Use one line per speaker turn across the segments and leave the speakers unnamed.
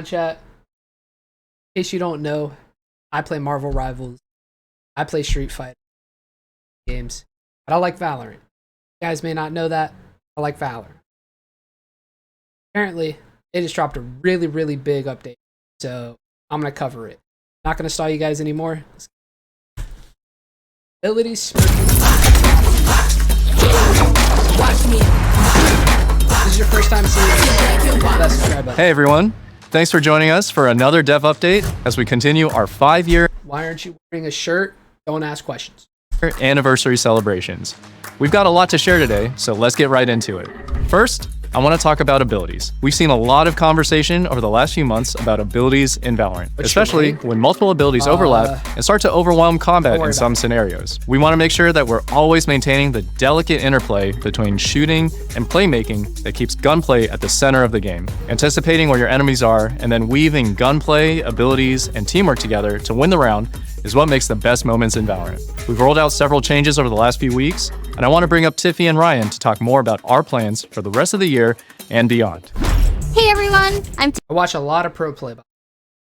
on, chat. In case you don't know, I play Marvel Rivals. I play Street Fighter games. But I like Valorant. You guys may not know that. I like Valorant. Apparently, they just dropped a really, really big update. So I'm going to cover it. Not going to stall you guys anymore. Abilities. Watch me. This is your first time seeing that subscribe button.
Hey everyone. Thanks for joining us for another dev update as we continue our 5-year
Why aren't you wearing a shirt? Don't ask questions.
anniversary celebrations. We've got a lot to share today, so let's get right into it. First, I want to talk about abilities. We've seen a lot of conversation over the last few months about abilities in Valorant, especially when multiple abilities overlap and start to overwhelm combat in some scenarios. We want to make sure that we're always maintaining the delicate interplay between shooting and playmaking that keeps gunplay at the center of the game, anticipating where your enemies are, and then weaving gunplay, abilities, and teamwork together to win the round is what makes the best moments in Valorant. We've rolled out several changes over the last few weeks, and I want to bring up Tiffy and Ryan to talk more about our plans for the rest of the year and beyond.
Hey everyone, I'm
I watch a lot of pro play.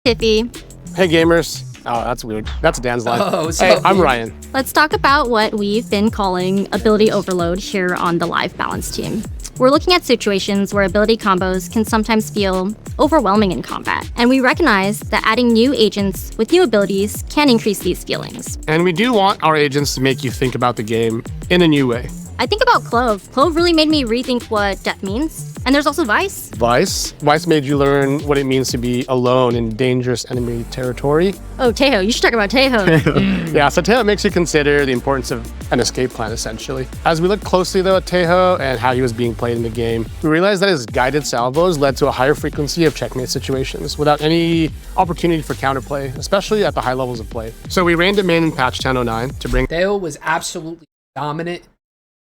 Tiffy.
Hey gamers. Oh, that's weird. That's Dan's line.
Oh,
hey, I'm Ryan.
Let's talk about what we've been calling ability overload here on the live balance team. We're looking at situations where ability combos can sometimes feel overwhelming in combat, and we recognize that adding new agents with new abilities can increase these feelings.
And we do want our agents to make you think about the game in a new way.
I think about Clove. Clove really made me rethink what death means. And there's also Vice.
Vice made you learn what it means to be alone in dangerous enemy territory.
Oh, Tejo. You should talk about Tejo.
Yeah, so Tejo makes you consider the importance of an escape plan, essentially. As we look closely, though, at Tejo and how he was being played in the game, we realized that his guided salvos led to a higher frequency of checkmate situations without any opportunity for counterplay, especially at the high levels of play. So we reined him in patch 1009 to bring...
Dale was absolutely dominant.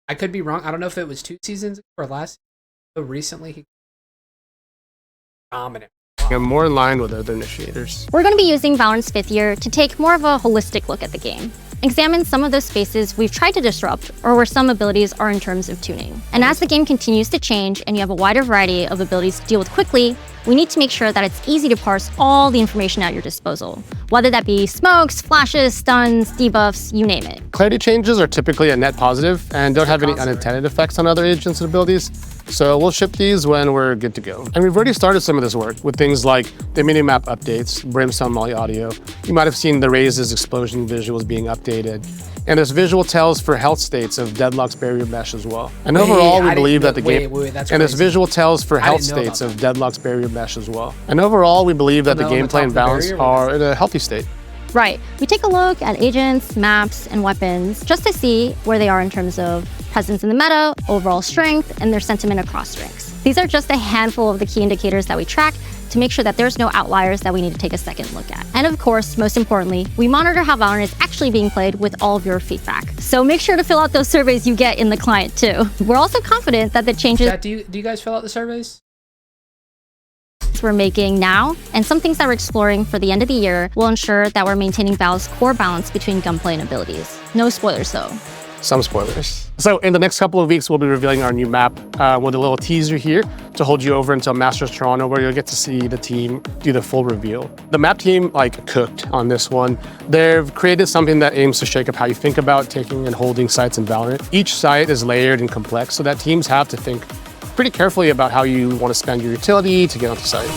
I could be wrong. I don't know if it was 2 seasons or last. But recently, he dominant.
him more in line with other initiators.
We're going to be using Valorant's 5th year to take more of a holistic look at the game. Examine some of those spaces we've tried to disrupt or where some abilities are in terms of tuning. And as the game continues to change and you have a wider variety of abilities to deal with quickly, we need to make sure that it's easy to parse all the information at your disposal, whether that be smokes, flashes, stuns, debuffs, you name it.
Clarity changes are typically a net positive and don't have any unintended effects on other agents and abilities, so we'll ship these when we're good to go. And we've already started some of this work with things like the minimap updates, Brimstone Molly Audio. You might have seen the Raises explosion visuals being updated. And there's visual tells for health states of Deadlock's barrier mesh as well. And overall, we believe that the game... And there's visual tells for health states of Deadlock's barrier mesh as well. And overall, we believe that the gameplay and balance are in a healthy state.
Right. We take a look at agents, maps, and weapons just to see where they are in terms of presence in the meta, overall strength, and their sentiment across ranks. These are just a handful of the key indicators that we track to make sure that there's no outliers that we need to take a second look at. And of course, most importantly, we monitor how Valorant is actually being played with all of your feedback. So make sure to fill out those surveys you get in the client too. We're also confident that the changes
Do you guys fill out the surveys?
we're making now and some things that we're exploring for the end of the year will ensure that we're maintaining Val's core balance between gunplay and abilities. No spoilers though.
Some spoilers. So in the next couple of weeks, we'll be revealing our new map with a little teaser here to hold you over until Masters Toronto, where you'll get to see the team do the full reveal. The map team cooked on this one. They've created something that aims to shake up how you think about taking and holding sites in Valorant. Each site is layered and complex so that teams have to think pretty carefully about how you want to spend your utility to get onto site.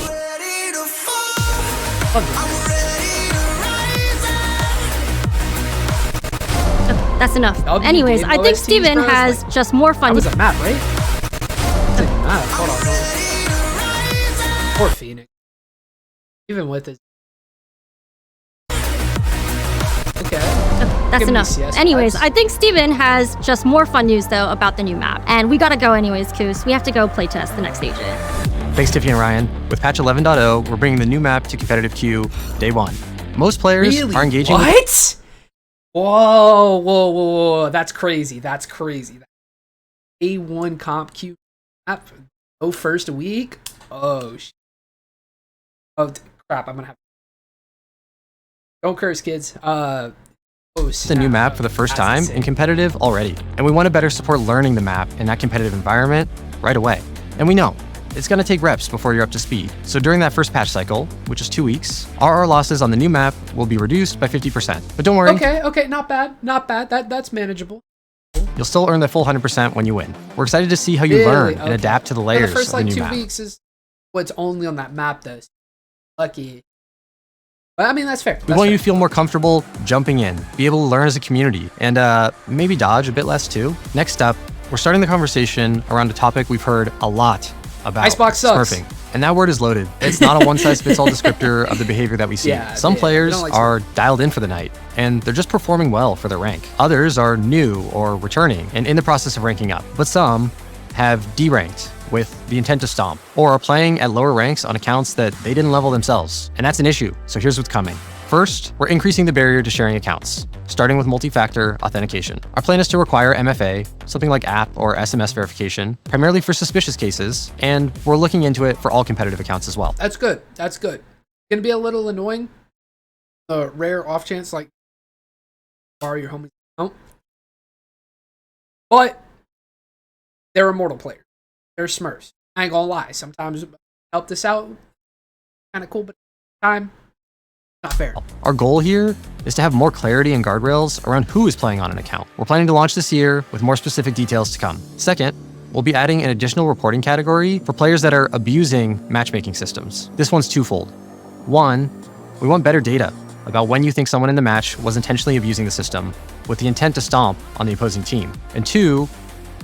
That's enough. Anyways, I think Steven has just more fun.
That was a map, right? It's a map. Hold on. Poor Phoenix. Even with it. Okay.
That's enough. Anyways, I think Steven has just more fun news though about the new map. And we gotta go anyways, Koos. We have to go playtest the next agent.
Thanks, Tiffy and Ryan. With patch 11.0, we're bringing the new map to competitive queue day 1. Most players are engaging.
What? Whoa. That's crazy. That's crazy. A1 comp queue map. Go first a week? Oh, shit. Oh, crap. I'm gonna have. Don't curse, kids.
The new map for the first time in competitive already. And we want to better support learning the map in that competitive environment right away. And we know it's going to take reps before you're up to speed. So during that first patch cycle, which is 2 weeks, RR losses on the new map will be reduced by 50%. But don't worry.
Okay, not bad. That's manageable.
You'll still earn the full 100% when you win. We're excited to see how you learn and adapt to the layers
the first
of the new
2
map.
weeks is what's only on that map, though. Lucky. But I mean, that's fair.
We want you to feel more comfortable jumping in, be able to learn as a community, and maybe dodge a bit less too. Next up, we're starting the conversation around a topic we've heard a lot about:
Icebox sucks.
smurfing. And that word is loaded. It's not a one-size-fits-all descriptor of the behavior that we see. Some players are dialed in for the night, and they're just performing well for their rank. Others are new or returning and in the process of ranking up. But some have deranked with the intent to stomp, or are playing at lower ranks on accounts that they didn't level themselves. And that's an issue, so here's what's coming. First, we're increasing the barrier to sharing accounts, starting with multi-factor authentication. Our plan is to require MFA, something like app or SMS verification, primarily for suspicious cases, and we're looking into it for all competitive accounts as well.
That's good. It's gonna be a little annoying. The rare off chance, like, borrow your homie's account. But they're immortal players. They're Smurfs. I ain't gonna lie. Sometimes help this out. Kind of cool, but time, not fair.
Our goal here is to have more clarity and guardrails around who is playing on an account. We're planning to launch this year with more specific details to come. Second, we'll be adding an additional reporting category for players that are abusing matchmaking systems. This one's twofold. One, we want better data about when you think someone in the match was intentionally abusing the system with the intent to stomp on the opposing team. And two,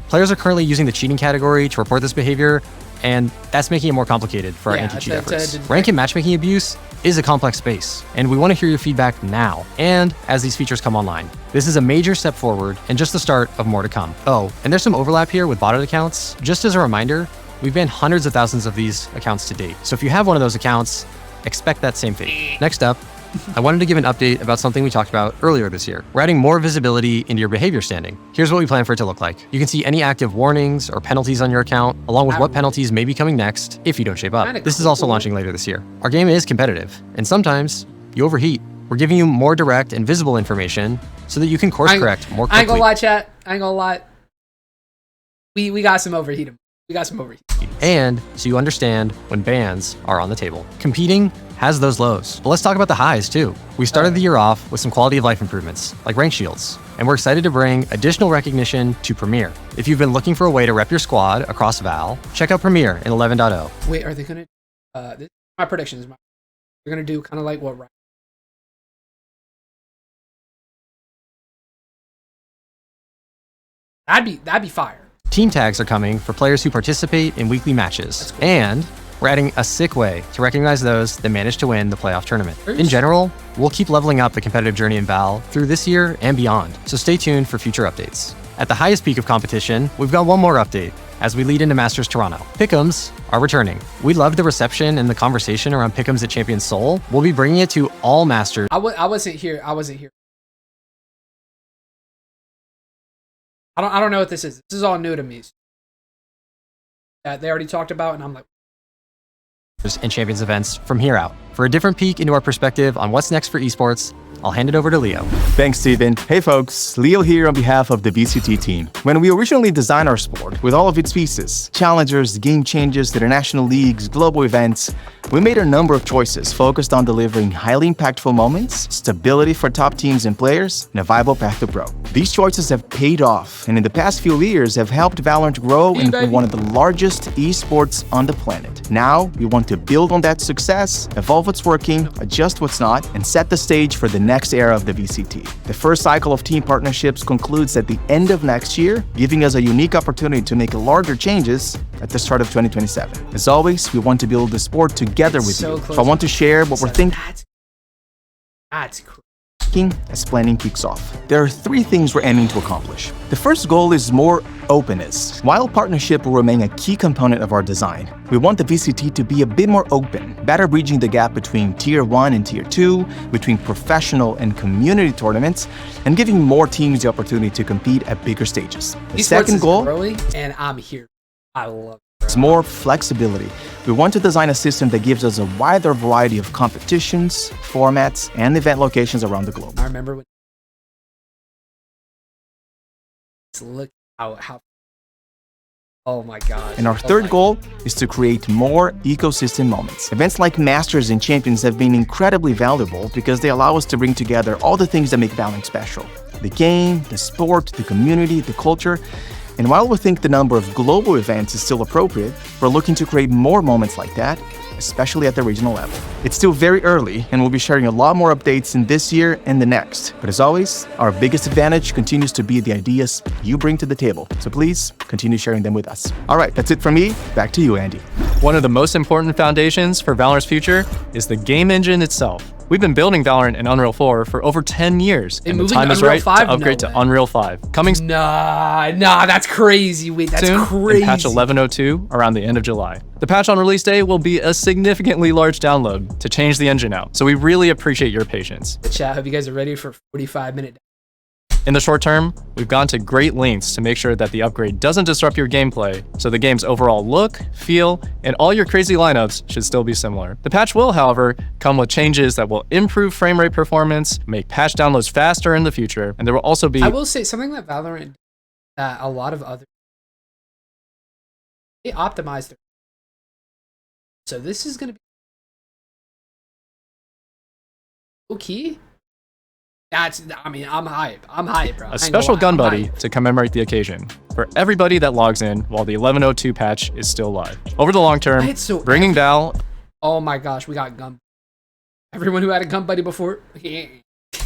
players are currently using the cheating category to report this behavior, and that's making it more complicated for our anti-cheat efforts. Rank and matchmaking abuse is a complex space, and we want to hear your feedback now and as these features come online. This is a major step forward and just the start of more to come. Oh, and there's some overlap here with botted accounts. Just as a reminder, we've banned hundreds of thousands of these accounts to date. So if you have one of those accounts, expect that same fate. Next up, I wanted to give an update about something we talked about earlier this year. We're adding more visibility into your behavior standing. Here's what we plan for it to look like. You can see any active warnings or penalties on your account, along with what penalties may be coming next if you don't shape up. This is also launching later this year. Our game is competitive, and sometimes you overheat. We're giving you more direct and visible information so that you can course correct more quickly.
I ain't gonna lie, chat. I ain't gonna lie. We got some overheating. And
so you understand when bans are on the table. Competing has those lows, but let's talk about the highs too. We started the year off with some quality of life improvements, like rank shields, and we're excited to bring additional recognition to Premier. If you've been looking for a way to rep your squad across Val, check out Premier in 11.0.
Wait, are they gonna? This, my predictions. They're gonna do kind of like what? That'd be fire.
Team tags are coming for players who participate in weekly matches, cool. And we're adding a sick way to recognize those that manage to win the playoff tournament. In general, we'll keep leveling up the competitive journey in Val through this year and beyond, so stay tuned for future updates. At the highest peak of competition, we've got one more update as we lead into Masters Toronto. Pick'ems are returning. We love the reception and the conversation around Pick'ems at Champions Seoul. We'll be bringing it to all Masters.
I wasn't here. I don't know what this is. This is all new to me. That they already talked about, and I'm like,
and Champions events from here out. For a different peek into our perspective on what's next for esports, I'll hand it over to Leo.
Thanks, Steven. Hey folks, Leo here on behalf of the VCT team. When we originally designed our sport with all of its pieces, challengers, game changes, international leagues, global events, we made a number of choices focused on delivering highly impactful moments, stability for top teams and players, and a viable path to pro. These choices have paid off, and in the past few years have helped Valorant grow into one of the largest esports on the planet. Now, we want to build on that success, evolve what's working, adjust what's not, and set the stage for the next era of the VCT. The first cycle of team partnerships concludes at the end of next year, giving us a unique opportunity to make larger changes at the start of 2027. As always, we want to build the sport together with you. So I want to share what we're thinking.
That's cool.
As planning kicks off. There are three things we're aiming to accomplish. The first goal is more openness. While partnership will remain a key component of our design, we want the VCT to be a bit more open, better bridging the gap between Tier 1 and Tier 2, between professional and community tournaments, and giving more teams the opportunity to compete at bigger stages. The second goal,
growing, and I'm here. I love it.
It's more flexibility. We want to design a system that gives us a wider variety of competitions, formats, and event locations around the globe.
I remember when look how Oh my gosh.
And our third goal is to create more ecosystem moments. Events like Masters and Champions have been incredibly valuable because they allow us to bring together all the things that make Valorant special. The game, the sport, the community, the culture. And while we think the number of global events is still appropriate, we're looking to create more moments like that, especially at the regional level. It's still very early, and we'll be sharing a lot more updates in this year and the next. But as always, our biggest advantage continues to be the ideas you bring to the table. So please, continue sharing them with us. All right, that's it from me. Back to you, Andy.
One of the most important foundations for Valorant's future is the game engine itself. We've been building Valorant in Unreal 4 for over 10 years, and the time is right to upgrade to Unreal 5. Coming
Nah, that's crazy. Wait, that's
soon
crazy.
in patch 11.02 around the end of July. The patch on release day will be a significantly large download to change the engine out, so we really appreciate your patience.
Chat, hope you guys are ready for 45-minute.
In the short term, we've gone to great lengths to make sure that the upgrade doesn't disrupt your gameplay, so the game's overall look, feel, and all your crazy lineups should still be similar. The patch will, however, come with changes that will improve frame rate performance, make patch downloads faster in the future, and there will also be...
I will say something that Valorant, that a lot of other... They optimized their... So this is going to be... Okay. I mean, I'm hype. I'm hype, bro.
A special gun buddy to commemorate the occasion for everybody that logs in while the 11.02 patch is still live. Over the long term, bringing Val...
Oh my gosh, we got gun. Everyone who had a gun buddy before...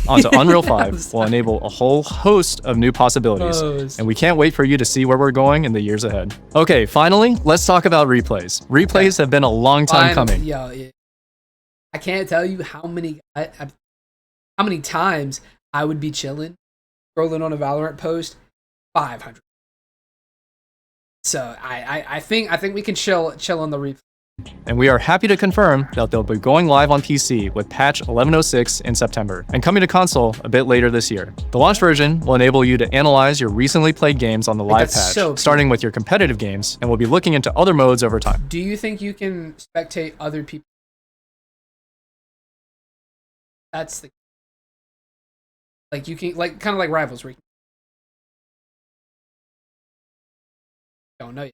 onto Unreal 5 will enable a whole host of new possibilities, and we can't wait for you to see where we're going in the years ahead. Okay, finally, let's talk about replays. Replays have been a long time coming.
Yo, I can't tell you how many times I would be chilling, scrolling on a Valorant post, 500. So I think we can chill on the replay.
And we are happy to confirm that they'll be going live on PC with patch 11.06 in September, and coming to console a bit later this year. The launch version will enable you to analyze your recently played games on the live patch, starting with your competitive games, and we'll be looking into other modes over time.
Do you think you can spectate other people? That's the... Like you can, like, kind of like Rivals, where you don't know yet.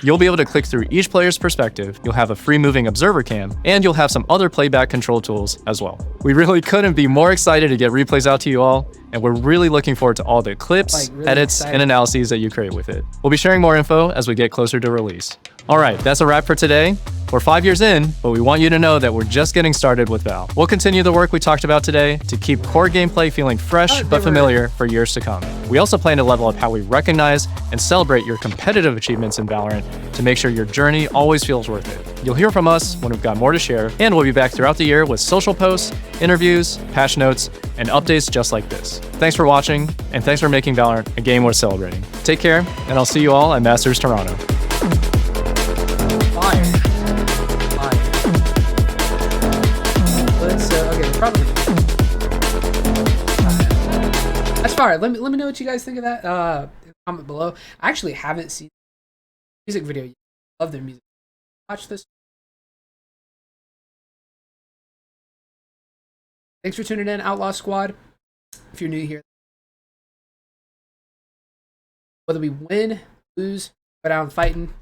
You'll be able to click through each player's perspective, you'll have a free moving observer cam, and you'll have some other playback control tools as well. We really couldn't be more excited to get replays out to you all, and we're really looking forward to all the clips, edits, and analyses that you create with it. We'll be sharing more info as we get closer to release. Alright, that's a wrap for today. We're 5 years in, but we want you to know that we're just getting started with Val. We'll continue the work we talked about today to keep core gameplay feeling fresh but familiar for years to come. We also plan to level up how we recognize and celebrate your competitive achievements in Valorant to make sure your journey always feels worth it. You'll hear from us when we've got more to share, and we'll be back throughout the year with social posts, interviews, patch notes, and updates just like this. Thanks for watching, and thanks for making Valorant a game worth celebrating. Take care, and I'll see you all at Masters Toronto.
That's fire. Let me know what you guys think of that. Comment below. I actually haven't seen the music video yet. Love their music. Watch this. Thanks for tuning in, Outlaw Squad. If you're new here, whether we win, lose, go down fighting,